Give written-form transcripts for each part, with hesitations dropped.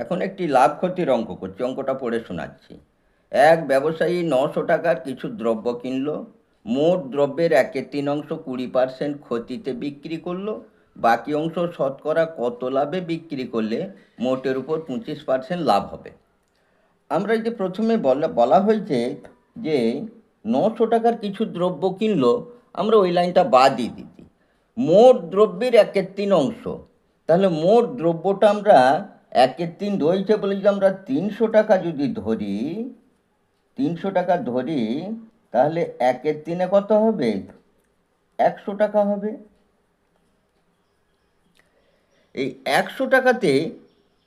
এখন একটি লাভ ক্ষতির অঙ্ক করছি, অঙ্কটা পড়ে শোনাচ্ছি। এক ব্যবসায়ী 900 টাকার কিছু দ্রব্য কিনলো, মোট দ্রব্যের 1/3 20% ক্ষতিতে বিক্রি করলো, বাকি অংশ শতকরা কত লাভে বিক্রি করলে মোটের উপর 25% লাভ হবে। আমরা যে প্রথমে বলা হয়েছে যে 900 টাকার কিছু দ্রব্য কিনলো, আমরা ওই লাইনটা বাদই দিই। মোট দ্রব্যের 1/3, তাহলে মোট দ্রব্যটা আমরা 1/3 রয়েছে বলে যদি আমরা 300 টাকা যদি ধরি, 300 টাকা ধরি, তাহলে 1/3 কত হবে? 100 টাকা হবে। এই 100 টাকাতে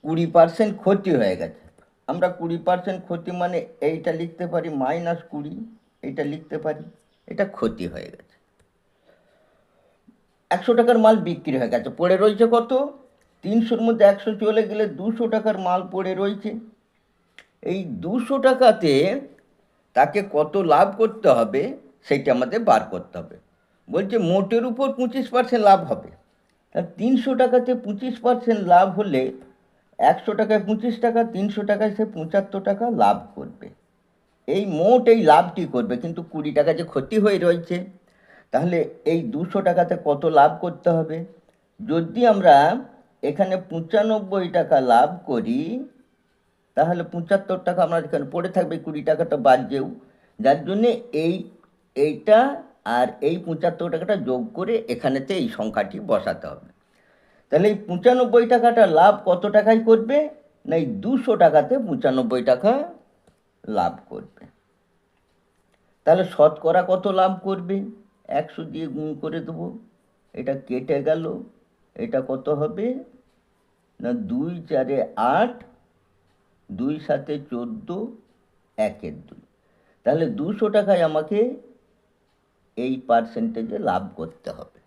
20% ক্ষতি হয়ে গেছে। আমরা 20% ক্ষতি মানে এইটা লিখতে পারি -20, এইটা লিখতে পারি, এটা ক্ষতি হয়ে গেছে। 100 টাকার মাল বিক্রি হয়ে গেছে, পড়ে রয়েছে কত? 300-র মধ্যে 100 চলে গেলে 200 টাকার মাল পড়ে রয়েছে। এই 200 টাকাতে তাকে কত লাভ করতে হবে সেটা আমাদের বার করতে হবে। বলছে মোটের উপর 25% লাভ হবে। 300 টাকাতে 25% লাভ হলে 100 টাকায় 25 টাকা, 300 টাকায় সে 75 টাকা লাভ করবে। এই মোট এই লাভটি করবে, কিন্তু 20 টাকা যে ক্ষতি হয়ে রয়েছে। তাহলে এই 200 টাকাতে কত লাভ করতে হবে? যদি আমরা এখানে 95 টাকা লাভ করি, তাহলে 75 টাকা আমরা এখানে পড়ে থাকবে, 20 টাকাটা বাদ যেও, যার জন্যে এইটা আর এই 75 টাকাটা যোগ করে এখানেতে এই সংখ্যাটি বসাতে হবে। তাহলে এই 95 টাকাটা লাভ কত টাকায় করবে? না, এই 200 টাকাতে 95 টাকা লাভ করবে। তাহলে শতকরা কত লাভ করবে? 100 দিয়ে গুণ করে দেবো, এটা কেটে গেল, এটা কত হবে? না 2 4 8, 2 7 14, 1 2। তাহলে 200 টাকায় আমাকে এই পার্সেন্টেজে লাভ করতে হবে।